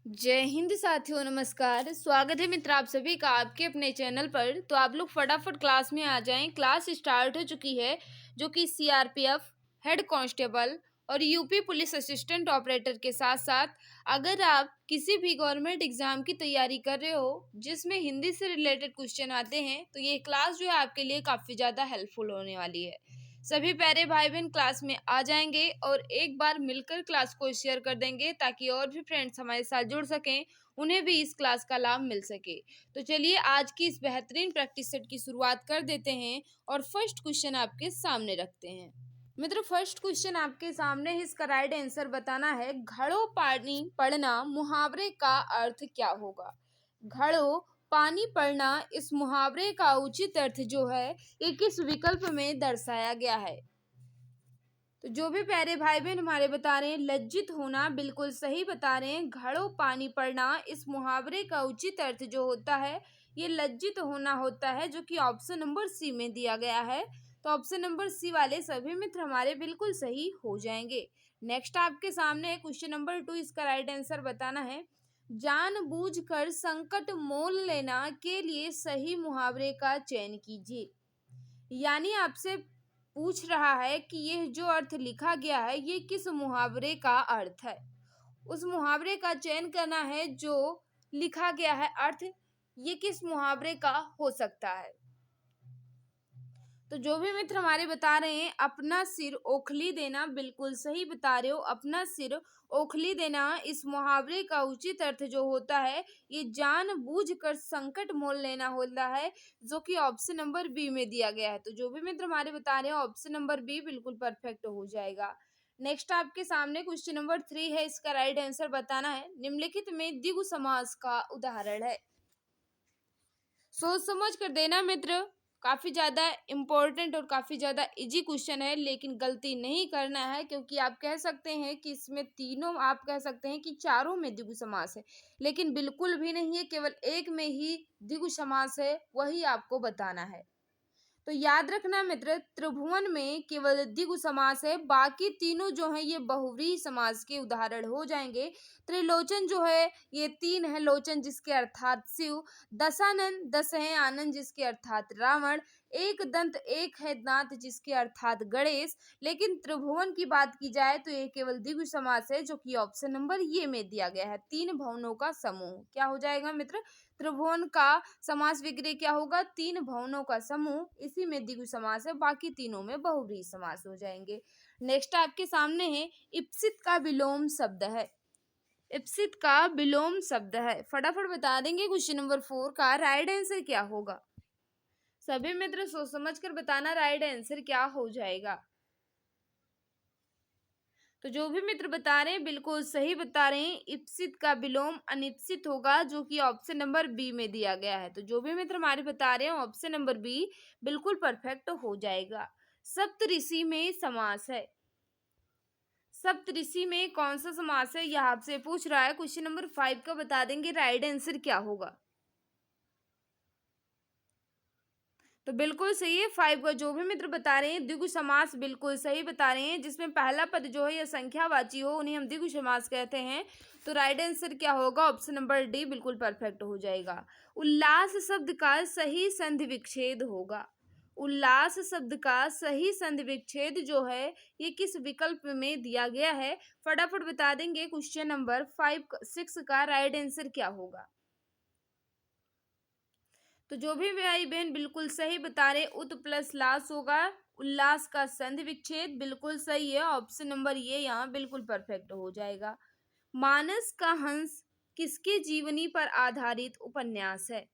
जय हिंद साथियों, नमस्कार। स्वागत है मित्र आप सभी का आपके अपने चैनल पर। तो आप लोग फटाफट क्लास में आ जाएं। क्लास स्टार्ट हो चुकी है, जो कि सीआरपीएफ, हेड कांस्टेबल और यूपी पुलिस असिस्टेंट ऑपरेटर के साथ साथ अगर आप किसी भी गवर्नमेंट एग्जाम की तैयारी कर रहे हो जिसमें हिंदी से रिलेटेड क्वेश्चन आते हैं, तो ये क्लास जो है आपके लिए काफ़ी ज़्यादा हेल्पफुल होने वाली है। सभी प्यारे भाई बहन क्लास में आ जाएंगे और एक बार मिलकर क्लास को शेयर कर देंगे, ताकि और भी फ्रेंड्स हमारे साथ जुड़ सकें, उन्हें भी इस क्लास का लाभ मिल सके। तो चलिए आज की इस बेहतरीन प्रैक्टिस सेट की शुरुआत कर देते हैं और फर्स्ट क्वेश्चन आपके सामने रखते हैं। मित्र, फर्स्ट क्वेश्चन आपके सामने है, इसका राइट आंसर बताना है। घड़ों पानी पढ़ना मुहावरे का अर्थ क्या होगा? घड़ों पानी पड़ना, इस मुहावरे का उचित अर्थ जो है ये किस विकल्प में दर्शाया गया है? तो जो भी प्यारे भाई बहन हमारे बता रहे हैं, लज्जित होना बिल्कुल सही बता रहे हैं। घड़ों पानी पड़ना, इस मुहावरे का उचित अर्थ जो होता है ये लज्जित होना होता है, जो कि ऑप्शन नंबर सी में दिया गया है। तो ऑप्शन नंबर सी वाले सभी मित्र हमारे बिल्कुल सही हो जाएंगे। नेक्स्ट आपके सामने है क्वेश्चन नंबर 2, इसका राइट आंसर बताना है। जानबूझकर संकट मोल लेना के लिए सही मुहावरे का चयन कीजिए। यानी आपसे पूछ रहा है कि यह जो अर्थ लिखा गया है ये किस मुहावरे का अर्थ है। उस मुहावरे का चयन करना है जो लिखा गया है अर्थ, ये किस मुहावरे का हो सकता है। तो जो भी मित्र हमारे बता रहे हैं, अपना सिर ओखली देना बिल्कुल सही बता रहे हो। अपना सिर ओखली देना, इस मुहावरे का उचित अर्थ जो होता है ये जानबूझकर संकट मोल लेना होता है, जो कि ऑप्शन नंबर बी में दिया गया है। तो जो भी मित्र हमारे बता रहे हैं ऑप्शन नंबर बी बिल्कुल परफेक्ट हो जाएगा। नेक्स्ट आपके सामने क्वेश्चन नंबर 3 है, इसका राइट आंसर बताना है। निम्नलिखित में द्विगु समास का उदाहरण है। सोच समझ कर देना मित्र, काफ़ी ज़्यादा इम्पोर्टेंट और काफ़ी ज़्यादा इजी क्वेश्चन है, लेकिन गलती नहीं करना है, क्योंकि आप कह सकते हैं कि इसमें तीनों, आप कह सकते हैं कि चारों में द्विगु समास है, लेकिन बिल्कुल भी नहीं है। केवल एक में ही द्विगु समास है, वही आपको बताना है। तो याद रखना मित्र, त्रिभुवन में केवल द्विगु समास है, बाकी तीनों जो हैं ये बहुव्रीहि समास के उदाहरण हो जाएंगे। त्रिलोचन जो है ये 3 है, लोचन जिसके अर्थात शिव। दशानन 10 है, आनंद जिसके अर्थात रावण। एक दंत एक है, दांत जिसके अर्थात गणेश। लेकिन त्रिभुवन की बात की जाए तो ये केवल द्विगु समास है, जो कि ऑप्शन नंबर ये में दिया गया है। 3 भवनों का समूह क्या हो जाएगा मित्र? त्रिभुवन का समास विग्रह क्या होगा? 3 भवनों का समूह, इसी में द्विगु समास है, बाकी तीनों में बहुव्रीहि समास हो जाएंगे। नेक्स्ट आपके सामने है, इप्सित का विलोम शब्द है। इप्सित का विलोम शब्द है, फटाफट बता देंगे क्वेश्चन नंबर 4 का राइट आंसर क्या होगा। सभी मित्र सोच समझ कर बताना राइट आंसर क्या हो जाएगा। तो जो भी मित्र बता रहे हैं बिल्कुल सही बता रहे हैं। इप्सित का विलोम अनिप्सित होगा, जो कि ऑप्शन नंबर बी में दिया गया है। तो जो भी मित्र हमारे बता रहे हैं ऑप्शन नंबर बी बिल्कुल परफेक्ट हो जाएगा। सप्तऋषि में समास है। सप्तऋषि में कौन सा समास है यह आपसे पूछ रहा है। क्वेश्चन नंबर 5 का बता देंगे राइट आंसर क्या होगा। तो बिल्कुल सही है 5 का जो भी मित्र बता रहे हैं द्विगु समास बिल्कुल सही बता रहे हैं, जिसमें पहला पद जो है यह संख्यावाची हो उन्हें हम द्विगु समास कहते हैं। तो राइट आंसर क्या होगा? ऑप्शन नंबर डी बिल्कुल परफेक्ट हो जाएगा। उल्लास शब्द का सही संधि विच्छेद होगा। उल्लास शब्द का सही संधि विच्छेद जो है ये किस विकल्प में दिया गया है? फटाफट बता देंगे क्वेश्चन नंबर 6 का राइट आंसर क्या होगा। तो जो भी भाई बहन बिल्कुल सही बता रहे, उत प्लस लास होगा। उल्लास का संधि विच्छेद बिल्कुल सही है, ऑप्शन नंबर ये यहाँ बिल्कुल परफेक्ट हो जाएगा। मानस का हंस किसके जीवनी पर आधारित उपन्यास है?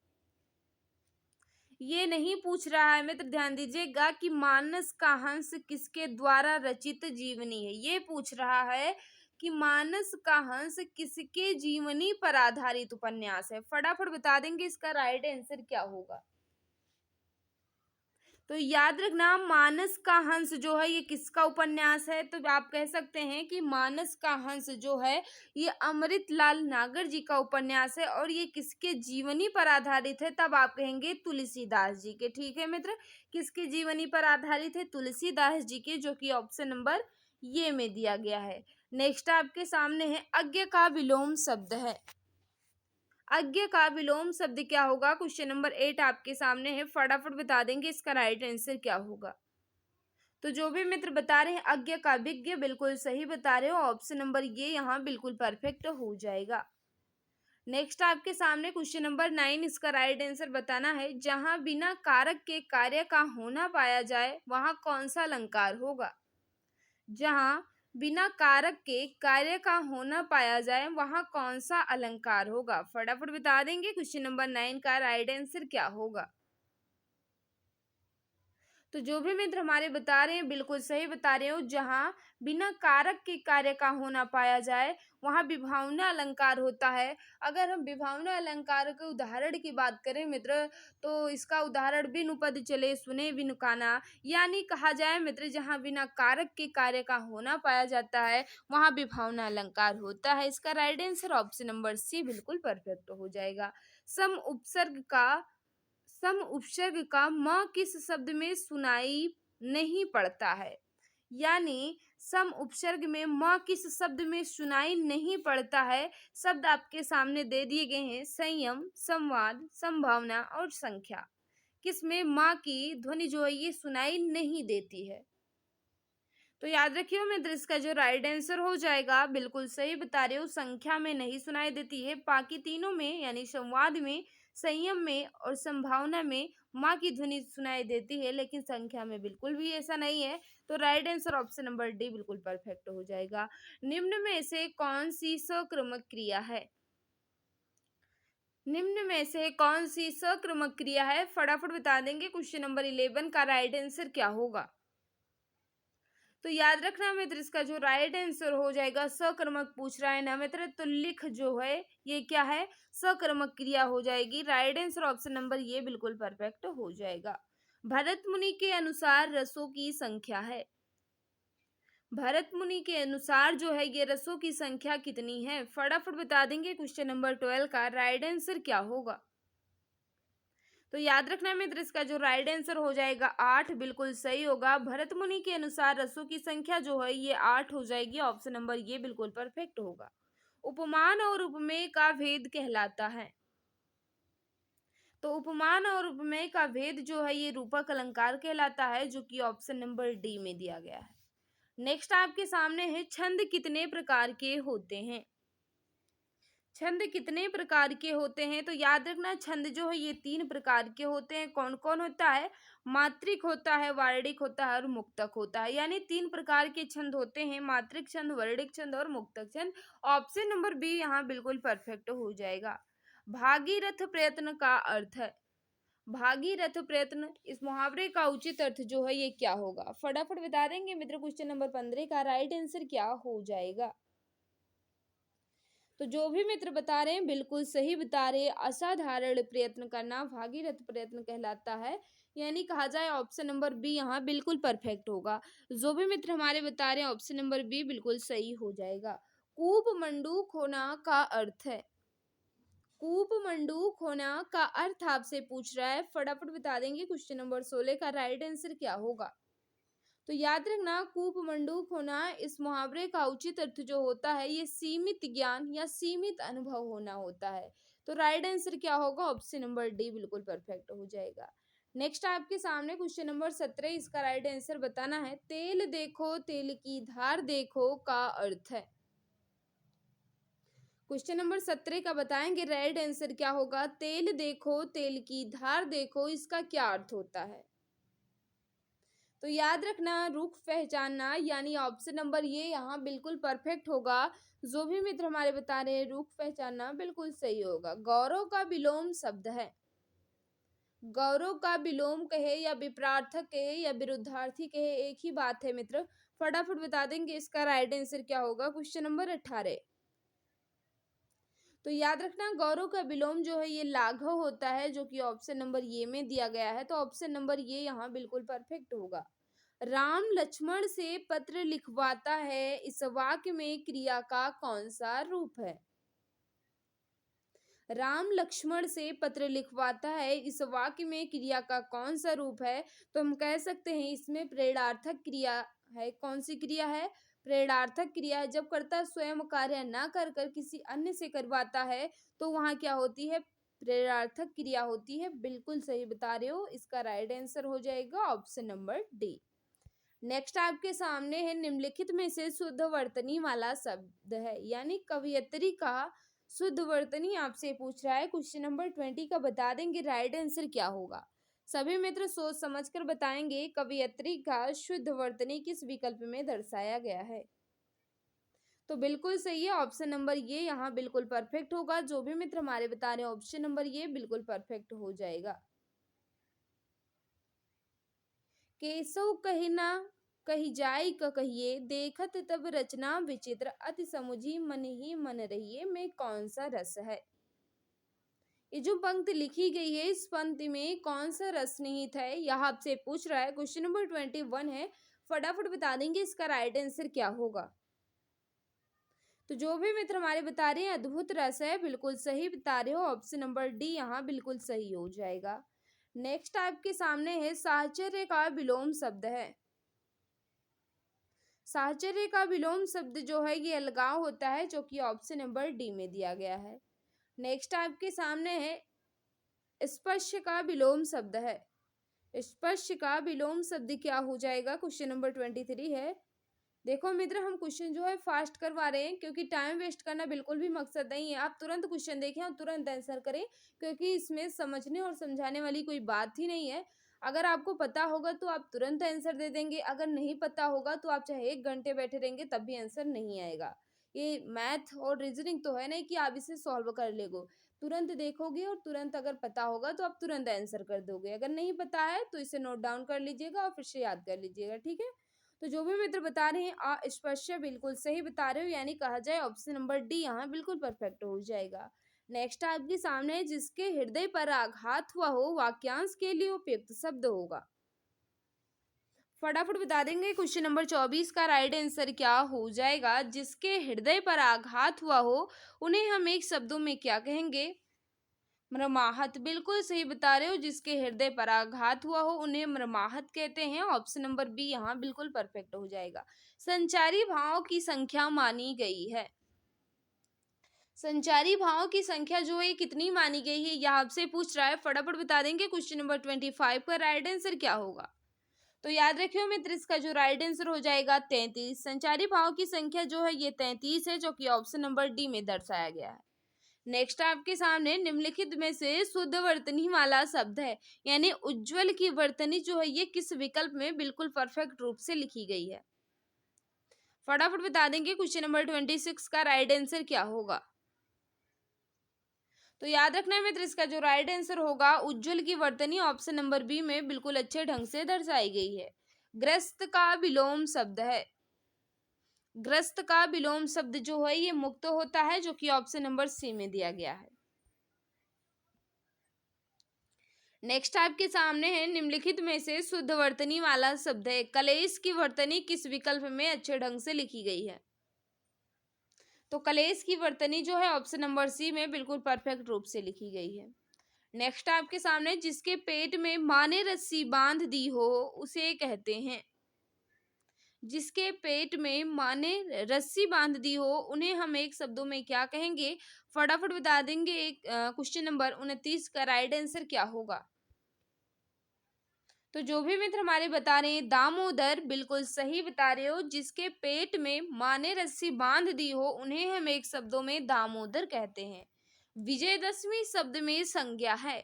ये नहीं पूछ रहा है मित्र, ध्यान दीजिएगा कि मानस का हंस किसके द्वारा रचित जीवनी है। ये पूछ रहा है कि मानस का हंस किसके जीवनी पर आधारित उपन्यास है। फटाफट बता देंगे इसका राइट आंसर क्या होगा। तो याद रखना, मानस का हंस जो है ये किसका उपन्यास है? तो आप कह सकते हैं कि मानस का हंस जो है ये अमृतलाल नागर जी का उपन्यास है, और ये किसके जीवनी पर आधारित है? तब आप कहेंगे तुलसीदास जी के। ठीक है मित्र, किसकी जीवनी पर आधारित है? तुलसीदास जी के, जो कि ऑप्शन नंबर ये में दिया गया है। नेक्स्ट आपके सामने है, अज्ञ का विलोम शब्द है। अज्ञ का विलोम शब्द क्या होगा? क्वेश्चन नंबर 8 आपके सामने है, फटाफट बता देंगे इसका राइट आंसर क्या होगा। तो जो भी मित्र बता रहे हैं अज्ञ का विज्ञ, बिल्कुल सही बता रहे हो, ऑप्शन नंबर ये यहाँ बिल्कुल परफेक्ट हो जाएगा। नेक्स्ट आपके सामने क्वेश्चन नंबर 9, इसका राइट आंसर बताना है। जहां बिना कारक के कार्य का होना पाया जाए वहां कौन सा अलंकार होगा? जहां बिना कारक के कार्य का होना पाया जाए वहां कौन सा अलंकार होगा? फटाफट बता देंगे क्वेश्चन नंबर 9 का राइट आंसर क्या होगा। तो जो भी मित्र हमारे बता रहे हैं बिल्कुल सही बता रहे हो। जहां बिना कारक के कार्य का होना पाया जाए वहां विभावना अलंकार होता है। अगर हम विभावना अलंकार के उदाहरण की बात करें मित्र, तो इसका उदाहरण बिनु पद चले सुने बिनु काना, यानी कहा जाए मित्र जहां बिना कारक के कार्य का होना पाया जाता है वहां विभावना अलंकार होता है। इसका right answer option number C बिल्कुल परफेक्ट हो जाएगा। सम उपसर्ग का म किस शब्द में सुनाई नहीं पड़ता है? यानी सम उपसर्ग में म किस शब्द में सुनाई नहीं पड़ता है? शब्द आपके सामने दे दिए गए हैं, संयम, संवाद, संभावना और संख्या। किसमें माँ की ध्वनि जो है ये सुनाई नहीं देती है? तो याद रखिए मित्र, इसका जो राइट आंसर हो जाएगा बिल्कुल सही बता रहे हो, संख्या में नहीं सुनाई देती है। बाकी तीनों में यानी संवाद में, संयम में और संभावना में माँ की ध्वनि सुनाई देती है, लेकिन संख्या में बिल्कुल भी ऐसा नहीं है। तो right answer option number D बिल्कुल परफेक्ट हो जाएगा। निम्न में से कौन सी सक्रमक क्रिया है? निम्न में से कौन सी सक्रमक क्रिया है? फटाफट बता देंगे क्वेश्चन नंबर 11 का राइट आंसर क्या होगा। तो याद रखना मित्र, इसका जो राइट आंसर हो जाएगा, सकर्मक पूछ रहा है ना मित्र, तो लिख जो है ये क्या है? सकर्मक क्रिया हो जाएगी। राइट आंसर ऑप्शन नंबर ये बिल्कुल परफेक्ट हो जाएगा। भरत मुनि के अनुसार रसों की संख्या है। भरत मुनि के अनुसार जो है ये रसों की संख्या कितनी है? फटाफट बता देंगे क्वेश्चन नंबर 12 का राइट आंसर क्या होगा। तो याद रखना मित्र, इसका जो राइट आंसर हो जाएगा 8 बिल्कुल सही होगा। भरत मुनि के अनुसार रसों की संख्या जो है ये 8 हो जाएगी। ऑप्शन नंबर ये बिल्कुल परफेक्ट होगा। उपमान और उपमेय का भेद कहलाता है। तो उपमान और उपमेय का भेद जो है ये रूपक अलंकार कहलाता है, जो कि ऑप्शन नंबर डी में दिया गया है। नेक्स्ट आपके सामने है, छंद कितने प्रकार के होते हैं? छंद कितने प्रकार के होते हैं? तो याद रखना, छंद जो है ये 3 प्रकार के होते हैं। कौन कौन होता है? मात्रिक होता है, वार्णिक होता है और मुक्तक होता है। यानी 3 प्रकार के छंद होते हैं, मात्रिक छंद, वर्णिक छंद और मुक्तक छंद। ऑप्शन नंबर बी यहाँ बिल्कुल परफेक्ट हो जाएगा। भागीरथ प्रयत्न का अर्थ है। भागीरथ प्रयत्न, इस मुहावरे का उचित अर्थ जो है ये क्या होगा? फटाफट बता देंगे मित्र, क्वेश्चन नंबर 15 का राइट आंसर क्या हो जाएगा। तो जो भी मित्र बता रहे हैं बिल्कुल सही बता रहे हैं। असाधारण प्रयत्न करना भागीरथ प्रयत्न कहलाता है, यानी कहा जाए ऑप्शन नंबर बी यहाँ बिल्कुल परफेक्ट होगा। जो भी मित्र हमारे बता रहे हैं ऑप्शन नंबर बी बिल्कुल सही हो जाएगा। कूप मंडूक होना का अर्थ है। कूप मंडूक होना का अर्थ आपसे पूछ रहा है, फटाफट बता देंगे क्वेश्चन नंबर 16 का राइट आंसर क्या होगा। तो याद रखना, कूप मंडूक होना, इस मुहावरे का उचित अर्थ जो होता है ये सीमित ज्ञान या सीमित अनुभव होना होता है। तो राइट आंसर क्या होगा? ऑप्शन नंबर डी बिल्कुल परफेक्ट हो जाएगा। नेक्स्ट आपके सामने क्वेश्चन नंबर 17, इसका राइट आंसर बताना है। तेल देखो तेल की धार देखो का अर्थ है। क्वेश्चन नंबर 17 का बताएंगे राइट आंसर क्या होगा। तेल देखो तेल की धार देखो, इसका क्या अर्थ होता है? तो याद रखना, रुख पहचानना, यानी ऑप्शन नंबर ये यहाँ बिल्कुल परफेक्ट होगा। जो भी मित्र हमारे बता रहे हैं रुख पहचानना बिल्कुल सही होगा। गौरव का विलोम शब्द है। गौरव का विलोम कहे या विपरार्थक कहे या विरुद्धार्थी कहे, एक ही बात है मित्र। फटाफट बता देंगे इसका राइट आंसर क्या होगा। क्वेश्चन नंबर 18, तो याद रखना, गौरव का विलोम जो है ये लाघव होता है, जो कि ऑप्शन नंबर ये में दिया गया है। तो ऑप्शन नंबर ये यहाँ बिल्कुल परफेक्ट होगा। राम लक्ष्मण से पत्र लिखवाता है, इस वाक्य में क्रिया का कौन सा रूप है? राम लक्ष्मण से पत्र लिखवाता है, इस वाक्य में क्रिया का कौन सा रूप है? तो हम कह सकते हैं इसमें प्रेरणार्थक क्रिया है। कौन सी क्रिया है? प्रेरणार्थक क्रिया है, जब कर्ता स्वयं कार्य ना कर कर किसी अन्य से करवाता है तो वहां क्या होती है, प्रेरणार्थक क्रिया होती है। बिल्कुल सही बता रहे हो, इसका राइट आंसर हो जाएगा ऑप्शन नंबर डी। नेक्स्ट आपके सामने है, निम्नलिखित में से शुद्ध वर्तनी वाला शब्द है, यानी कवियत्री का शुद्ध वर्तनी आपसे पूछ रहा है। क्वेश्चन नंबर 20 का बता देंगे राइट आंसर क्या होगा। सभी मित्र सोच समझकर बताएंगे कवियत्री का शुद्ध वर्तनी किस विकल्प में दर्शाया गया है। तो बिल्कुल सही है, ऑप्शन नंबर ये यहाँ बिल्कुल परफेक्ट होगा। जो भी मित्र हमारे बता रहे हैं ऑप्शन नंबर ये बिल्कुल परफेक्ट हो जाएगा। केशव कहिना कही जाय क कहिए, देखत तब रचना विचित्र, अति समुझी मन ही मन रहिए, में कौन सा रस है। ये जो पंक्ति लिखी गई है, इस पंक्ति में कौन सा रस निहित है, यह आपसे पूछ रहा है। क्वेश्चन नंबर 21 है, फटाफट बता देंगे इसका राइट आंसर क्या होगा। तो जो भी मित्र हमारे बता रहे हैं अद्भुत रस है, बिल्कुल सही बता रहे हो, ऑप्शन नंबर डी यहाँ बिल्कुल सही हो जाएगा। नेक्स्ट आपके सामने है, साहचर्य का विलोम शब्द है। साहचर्य का विलोम शब्द जो है ये अलगाव होता है, जो कि ऑप्शन नंबर डी में दिया गया है। नेक्स्ट आपके सामने है, स्पर्श का विलोम शब्द है। स्पर्श का विलोम शब्द क्या हो जाएगा, क्वेश्चन नंबर 23 है। देखो मित्र, हम क्वेश्चन जो है फास्ट करवा रहे हैं, क्योंकि टाइम वेस्ट करना बिल्कुल भी मकसद नहीं है। आप तुरंत क्वेश्चन देखें और तुरंत आंसर करें, क्योंकि इसमें समझने और समझाने वाली कोई बात ही नहीं है। अगर आपको पता होगा तो आप तुरंत आंसर दे देंगे, अगर नहीं पता होगा तो आप चाहे 1 घंटे बैठे रहेंगे तब भी आंसर नहीं आएगा। ये मैथ और रीजनिंग तो है नहीं कि आप इसे सॉल्व कर लेगो। तुरंत देखोगे और तुरंत अगर पता होगा तो आप तुरंत आंसर कर दोगे, अगर नहीं पता है तो इसे नोट डाउन कर लीजिएगा और फिर से याद कर लीजिएगा, ठीक है। तो जो भी मित्र बता रहे हैं अस्पृश्य बिल्कुल सही बता रहे हो, यानी कहा जाए ऑप्शन नंबर डी यहाँ बिल्कुल परफेक्ट हो जाएगा। नेक्स्ट आपके सामने है, जिसके हृदय पर आघात हुआ हो, वाक्यांश के लिए उपयुक्त शब्द होगा। फटाफट बता देंगे क्वेश्चन नंबर 24 का राइट आंसर क्या हो जाएगा। जिसके हृदय पर आघात हुआ हो, उन्हें हम एक शब्दों में क्या कहेंगे, मृमाहत। बिल्कुल सही बता रहे हो, जिसके हृदय पर आघात हुआ हो उन्हें मृमाहत कहते हैं। ऑप्शन नंबर बी यहाँ बिल्कुल परफेक्ट हो जाएगा। संचारी भावों की संख्या मानी गई है। संचारी भावों की संख्या जो है कितनी मानी गई है, यह आपसे पूछ रहा है। फटाफट बता देंगे क्वेश्चन नंबर 25 का राइट आंसर क्या होगा। तो याद रखियो मित्र, इसका जो राइट आंसर हो जाएगा 33। संचारी भावों की संख्या जो है ये 33 है, जो कि ऑप्शन नंबर डी में दर्शाया गया है। नेक्स्ट आपके सामने निम्नलिखित में से शुद्ध वर्तनी वाला शब्द है, यानी उज्जवल की वर्तनी जो है ये किस विकल्प में बिल्कुल परफेक्ट रूप से लिखी गई है। फटाफट बता देंगे क्वेश्चन नंबर 26 का राइट आंसर क्या होगा। तो याद रखना है मित्र, इसका जो राइट आंसर होगा उज्जवल की वर्तनी ऑप्शन नंबर बी में बिल्कुल अच्छे ढंग से दर्शाई गई है। ग्रस्त का विलोम शब्द है। ग्रस्त का विलोम शब्द जो है ये मुक्त होता है, जो कि ऑप्शन नंबर सी में दिया गया है। नेक्स्ट आपके सामने है, निम्नलिखित में से शुद्ध वर्तनी वाला शब्द है। कलेश की वर्तनी किस विकल्प में अच्छे ढंग से लिखी गई है। तो कलेश की वर्तनी जो है ऑप्शन नंबर सी में बिल्कुल परफेक्ट रूप से लिखी गई है। नेक्स्ट आपके सामने, जिसके पेट में माँ ने रस्सी बांध दी हो उसे कहते हैं। जिसके पेट में माँ ने रस्सी बांध दी हो उन्हें हम एक शब्दों में क्या कहेंगे। फटाफट बता देंगे एक क्वेश्चन नंबर 29 का राइट आंसर क्या होगा। तो जो भी मित्र हमारे बता रहे हैं दामोदर, बिल्कुल सही बता रहे हो। जिसके पेट में माँ ने रस्सी बांध दी हो उन्हें हम एक शब्दों में दामोदर कहते हैं। विजयदशमी शब्द में संज्ञा है।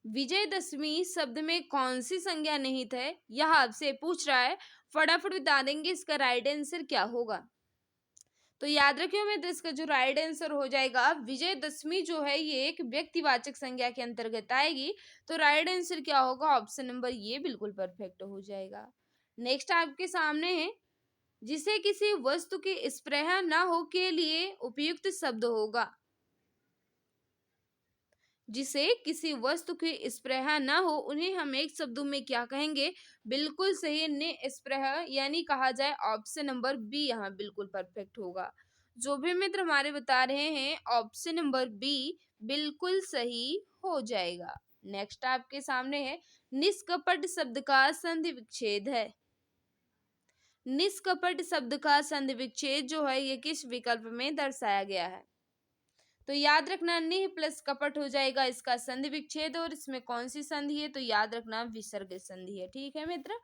विजयदशमी शब्द में कौन सी संज्ञा निहित है, यह आपसे पूछ रहा है। फटाफट बता देंगे इसका राइट आंसर क्या होगा। तो याद रखियो मित्र, इसका जो राइट आंसर हो जाएगा विजयदशमी जो है ये एक व्यक्तिवाचक संज्ञा के अंतर्गत आएगी। तो राइट आंसर क्या होगा, ऑप्शन नंबर ये बिल्कुल परफेक्ट हो जाएगा। नेक्स्ट आपके सामने है, जिसे किसी वस्तु की स्पृहा न हो के लिए उपयुक्त शब्द होगा। जिसे किसी वस्तु की स्पृहा न हो उन्हें हम एक शब्दों में क्या कहेंगे। बिल्कुल सही, निस्पृह, यानी कहा जाए ऑप्शन नंबर बी यहाँ बिल्कुल परफेक्ट होगा। जो भी मित्र हमारे बता रहे हैं ऑप्शन नंबर बी बिल्कुल सही हो जाएगा। नेक्स्ट आपके सामने है, निष्कपट शब्द का संधि विच्छेद है। निष्कपट शब्द का संधि विच्छेद जो है ये किस विकल्प में दर्शाया गया है? तो याद रखना निह प्लस कपट हो जाएगा इसका संधि विच्छेद, और इसमें कौन सी संधि है? तो याद रखना विसर्ग संधि है। ठीक है मित्र।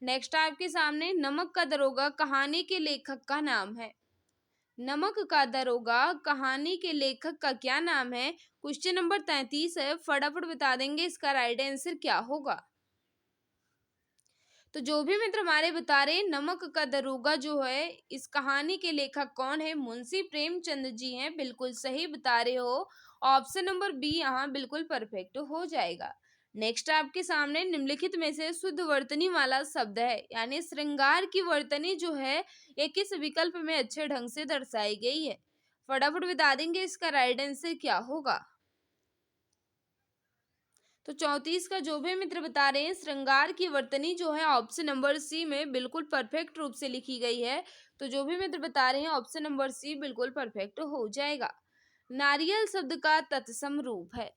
नेक्स्ट आपके सामने नमक का दरोगा कहानी के लेखक का नाम है। नमक का दरोगा कहानी के लेखक का क्या नाम है? क्वेश्चन नंबर 33 है, फटाफट बता देंगे इसका राइट आंसर क्या होगा। तो जो भी मित्र हमारे बता रहे नमक का दरोगा जो है इस कहानी के लेखक कौन है? मुंशी प्रेमचंद जी हैं। बिल्कुल सही बता रहे हो। ऑप्शन नंबर बी यहाँ बिल्कुल परफेक्ट हो जाएगा। नेक्स्ट आपके सामने निम्नलिखित में से शुद्ध वर्तनी वाला शब्द है, यानी श्रृंगार की वर्तनी जो है ये किस विकल्प में अच्छे ढंग से दर्शाई गई है? फटाफट बता देंगे इसका राइट आंसर क्या होगा। तो 34 का जो भी मित्र बता रहे हैं श्रृंगार की वर्तनी जो है ऑप्शन नंबर सी में बिल्कुल परफेक्ट रूप से लिखी गई है। तो जो भी मित्र बता रहे हैं ऑप्शन नंबर सी बिल्कुल परफेक्ट हो जाएगा। नारियल शब्द का तत्सम रूप है।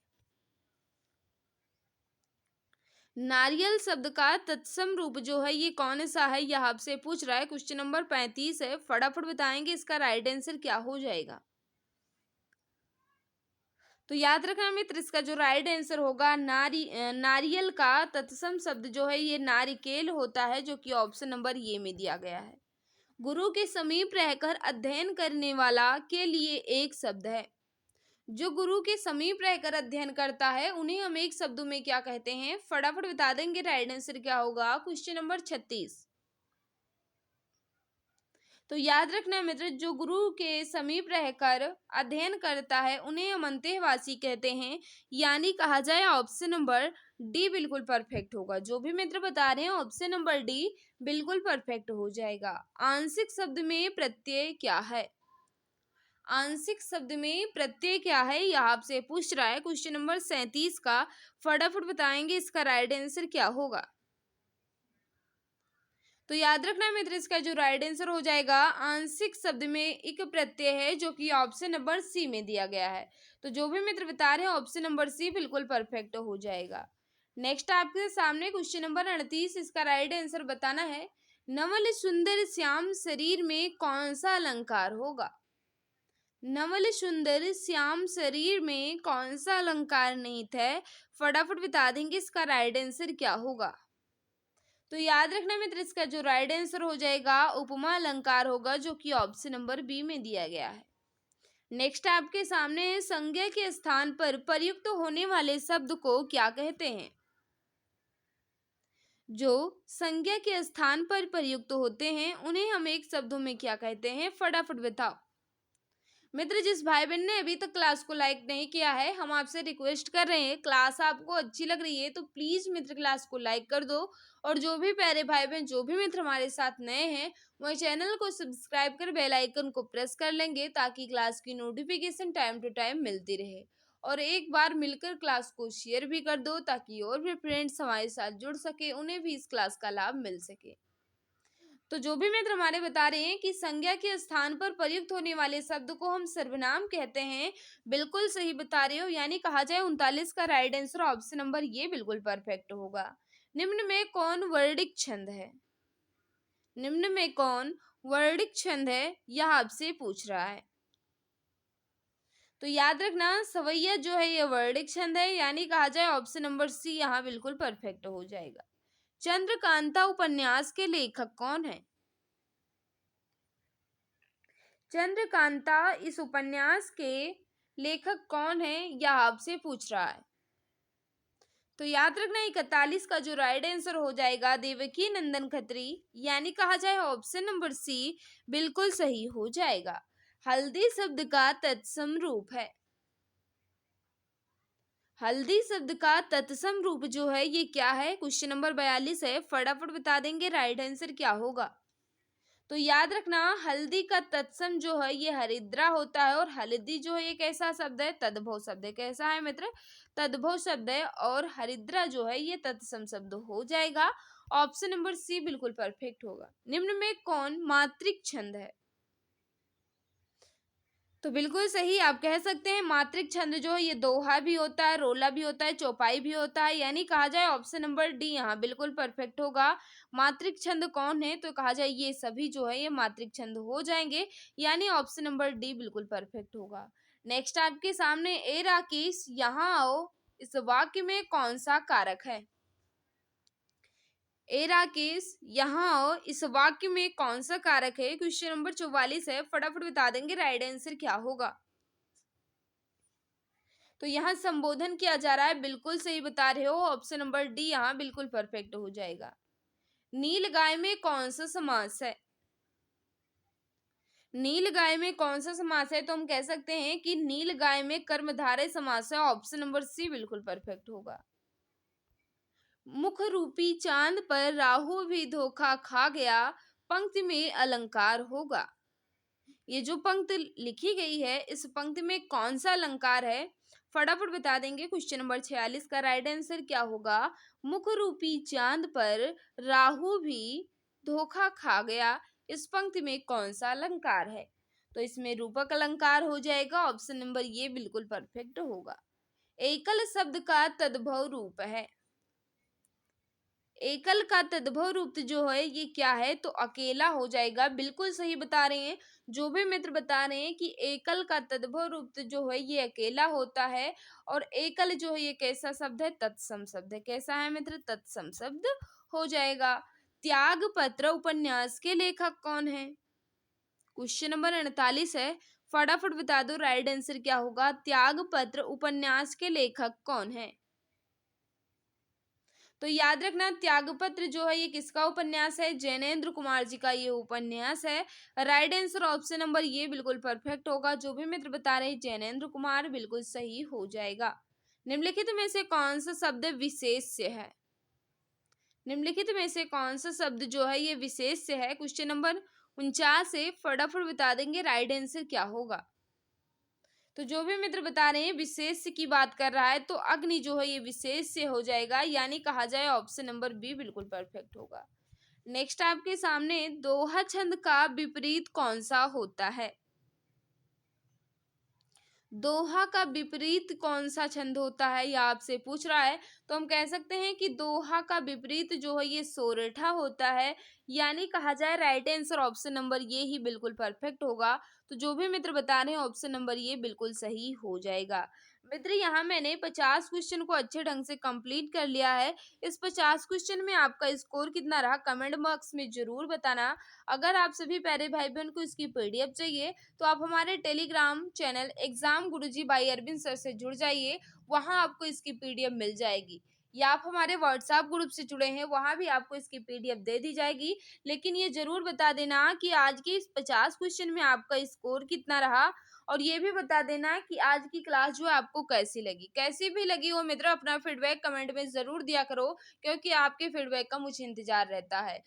नारियल शब्द का तत्सम रूप जो है ये कौन सा है, यह आपसे पूछ रहा है। क्वेश्चन नंबर 35 है, फटाफट बताएंगे इसका राइट आंसर क्या हो जाएगा। तो याद रखना मित्र इसका जो राइट आंसर होगा नारियल का तत्सम शब्द जो है ये नारिकेल होता है, जो कि ऑप्शन नंबर ये में दिया गया है। गुरु के समीप रहकर अध्ययन करने वाला के लिए एक शब्द है। जो गुरु के समीप रहकर अध्ययन करता है उन्हें हम एक शब्दों में क्या कहते हैं? फटाफट बता देंगे राइट आंसर क्या होगा। Question number 36। तो याद रखना मित्र जो गुरु के समीप रहकर अध्ययन करता है उन्हें हम अंतेवासी कहते हैं, यानी कहा जाए ऑप्शन नंबर डी बिल्कुल परफेक्ट होगा। जो भी मित्र बता रहे हैं ऑप्शन नंबर डी बिल्कुल परफेक्ट हो जाएगा। आंशिक शब्द में प्रत्यय क्या है? आंशिक शब्द में प्रत्यय क्या है यह आपसे पूछ रहा है। क्वेश्चन नंबर 37 का फटाफट बताएंगे इसका राइट आंसर क्या होगा। तो याद रखना मित्र इसका जो राइट आंसर हो जाएगा आंशिक शब्द में एक प्रत्यय है, जो कि ऑप्शन नंबर सी में दिया गया है। तो जो भी मित्र बता रहे हैं ऑप्शन नंबर सी बिल्कुल परफेक्ट हो जाएगा। नेक्स्ट आपके सामने क्वेश्चन नंबर 38, इसका राइट आंसर बताना है। नवल सुंदर श्याम शरीर में कौन सा अलंकार होगा? नवल सुंदर श्याम शरीर में कौन सा अलंकार निहित है? फटाफट बता देंगे इसका राइट आंसर क्या होगा। तो याद रखना मित्र इसका जो राइट आंसर हो जाएगा उपमा अलंकार होगा, जो कि ऑप्शन नंबर बी में दिया गया है। नेक्स्ट आपके सामने संज्ञा के स्थान पर प्रयुक्त होने वाले शब्द को क्या कहते हैं? जो संज्ञा के स्थान पर प्रयुक्त होते हैं उन्हें हम एक शब्दों में क्या कहते हैं? फटाफट बताओ मित्र। जिस भाई बहन ने अभी तक क्लास को लाइक नहीं किया है हम आपसे रिक्वेस्ट कर रहे हैं, क्लास आपको अच्छी लग रही है तो प्लीज मित्र क्लास को लाइक कर दो। और जो भी प्यारे भाई बहन जो भी मित्र हमारे साथ नए हैं वह चैनल को सब्सक्राइब कर बेल आइकन को प्रेस कर लेंगे, ताकि क्लास की नोटिफिकेशन टाइम टू टाइम मिलती रहे। और एक बार मिलकर क्लास को शेयर भी कर दो, ताकि और भी फ्रेंड्स हमारे साथ जुड़ सके, उन्हें भी इस क्लास का लाभ मिल सके। तो जो भी मित्र हमारे बता रहे हैं कि संज्ञा के स्थान पर प्रयुक्त होने वाले शब्द को हम सर्वनाम कहते हैं, बिल्कुल सही बता रहे हो। यानी कहा जाए 39 का राइट आंसर ऑप्शन नंबर ये बिल्कुल परफेक्ट होगा। निम्न में कौन वर्णिक छंद है? निम्न में कौन वर्णिक छंद है यह आपसे पूछ रहा है। तो याद रखना सवैया जो है ये वर्णिक छंद है, यानी कहा जाए ऑप्शन नंबर सी यहाँ बिल्कुल परफेक्ट हो जाएगा। चंद्रकांता उपन्यास के लेखक कौन है? चंद्रकांता इस उपन्यास के लेखक कौन है यह आपसे पूछ रहा है। तो याद रखना 41 का जो राइट आंसर हो जाएगा देवकी नंदन खत्री, यानी कहा जाए ऑप्शन नंबर सी बिल्कुल सही हो जाएगा। हल्दी शब्द का तत्सम रूप है। हल्दी शब्द का तत्सम रूप जो है ये क्या है? क्वेश्चन नंबर 42 है, फटाफट बता देंगे राइट आंसर क्या होगा। तो याद रखना हल्दी का तत्सम जो है ये हरिद्रा होता है, और हल्दी जो है ये कैसा शब्द है? तद्भव शब्द है। कैसा है मित्र? तद्भव शब्द है। और हरिद्रा जो है ये तत्सम शब्द हो जाएगा। ऑप्शन नंबर सी बिल्कुल परफेक्ट होगा। निम्न में कौन मात्रिक छंद है? तो बिल्कुल सही आप कह सकते हैं, मात्रिक छंद जो है ये दोहा भी होता है, रोला भी होता है, चौपाई भी होता है, यानी कहा जाए ऑप्शन नंबर डी यहाँ बिल्कुल परफेक्ट होगा। मात्रिक छंद कौन है, तो कहा जाए ये सभी जो है ये मात्रिक छंद हो जाएंगे, यानी ऑप्शन नंबर डी बिल्कुल परफेक्ट होगा। नेक्स्ट आपके सामने, ए राकेश यहाँ आओ, इस वाक्य में कौन सा कारक है। ए राकेश यहाँ आओ, इस वाक्य में कौन सा कारक है। क्वेश्चन नंबर 44 है, फटाफट बता देंगे राइट आंसर क्या होगा। तो यहाँ संबोधन किया जा रहा है, बिल्कुल सही बता रहे हो, ऑप्शन नंबर डी यहाँ बिल्कुल परफेक्ट हो जाएगा। नील गाय में कौन सा समास है। नील गाय में कौन सा समास है, तो हम कह सकते हैं कि नील गाय में कर्मधारय समास है, ऑप्शन नंबर सी बिल्कुल परफेक्ट होगा। मुख रूपी चांद पर राहु भी धोखा खा गया, पंक्ति में अलंकार होगा। ये जो पंक्ति लिखी गई है, इस पंक्ति में कौन सा अलंकार है, फटाफट बता देंगे। क्वेश्चन नंबर 46 का राइट आंसर क्या होगा। मुख रूपी चांद पर राहु भी धोखा खा गया, इस पंक्ति में कौन सा अलंकार है, तो इसमें रूपक अलंकार हो जाएगा, ऑप्शन नंबर ये बिल्कुल परफेक्ट होगा। एकल शब्द का तद्भव रूप है। एकल का तद्भव रूप जो है ये क्या है, तो अकेला हो जाएगा, बिल्कुल सही बता रहे हैं। जो भी मित्र बता रहे हैं कि एकल का तद्भव रूप जो है ये अकेला होता है, और एकल जो है ये कैसा शब्द है, तत्सम शब्द है। कैसा है मित्र, तत्सम शब्द हो जाएगा। त्याग पत्र उपन्यास के लेखक कौन है। क्वेश्चन नंबर 48 है, फटाफट बता दो राइट आंसर क्या होगा। त्याग पत्र उपन्यास के लेखक कौन है। तो याद रखना, त्यागपत्र जो है ये किसका उपन्यास है, जैनेन्द्र कुमार जी का ये उपन्यास है। राइट आंसर ऑप्शन नंबर ये बिल्कुल परफेक्ट होगा। जो भी मित्र बता रहे हैं जैनेन्द्र कुमार, बिल्कुल सही हो जाएगा। निम्नलिखित में से कौन सा शब्द विशेष्य है। निम्नलिखित में से कौन सा शब्द जो है ये विशेष्य है। क्वेश्चन नंबर 49 से फटाफट बता देंगे राइट आंसर क्या होगा। तो जो भी मित्र बता रहे हैं विशेष की बात कर रहा है, तो अग्नि जो है ये विशेष से हो जाएगा, यानी कहा जाए ऑप्शन नंबर बी बिल्कुल परफेक्ट होगा। नेक्स्ट आपके सामने, दोहा छंद का विपरीत कौन सा होता है। दोहा का विपरीत कौन सा छंद होता है, या आपसे पूछ रहा है, तो हम कह सकते हैं कि दोहा का विपरीत जो है ये सोरठा होता है, यानी कहा जाए राइट आंसर ऑप्शन नंबर ये ही बिल्कुल परफेक्ट होगा। तो जो भी मित्र बता रहे हैं ऑप्शन नंबर ये बिल्कुल सही हो जाएगा। मित्र यहाँ मैंने 50 क्वेश्चन को अच्छे ढंग से कंप्लीट कर लिया है। इस 50 क्वेश्चन में आपका स्कोर कितना रहा, कमेंट बॉक्स में जरूर बताना। अगर आप सभी प्यारे भाई बहन को इसकी पीडीएफ चाहिए, तो आप हमारे Telegram channel exam Guruji by Arvind sir से जुड़ जाइए, वहां आपको इसकी पीडीएफ मिल जाएगी। या आप हमारे व्हाट्सएप ग्रुप से जुड़े हैं, वहां भी आपको इसकी पीडीएफ दे दी जाएगी। लेकिन ये जरूर बता देना कि आज के इस 50 क्वेश्चन में आपका स्कोर कितना रहा, और ये भी बता देना कि आज की क्लास जो है आपको कैसी लगी। कैसी भी लगी हो मित्र, अपना फीडबैक कमेंट में जरूर दिया करो, क्योंकि आपके फीडबैक का मुझे इंतजार रहता है।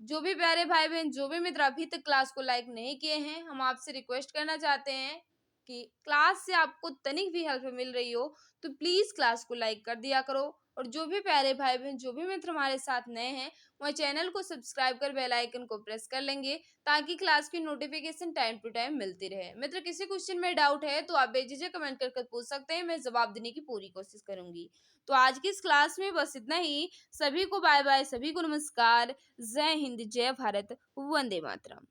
जो भी प्यारे भाई बहन, जो भी मित्र अभी तक क्लास को लाइक नहीं किए हैं, हम आपसे रिक्वेस्ट करना चाहते हैं कि क्लास से आपको तनिक भी हेल्प मिल रही हो तो प्लीज क्लास को लाइक कर दिया करो। और जो भी प्यारे भाई बहन, जो भी मित्र हमारे साथ नए हैं, वह चैनल को सब्सक्राइब कर बेल आइकन को प्रेस कर लेंगे, ताकि क्लास की नोटिफिकेशन टाइम टू टाइम मिलती रहे। मित्र किसी क्वेश्चन में डाउट है तो आप बेझिझक कमेंट करके पूछ सकते हैं, मैं जवाब देने की पूरी कोशिश करूंगी। तो आज की इस क्लास में बस इतना ही। सभी को बाय बाय, सभी को नमस्कार। जय हिंद, जय भारत, वंदे मातरम।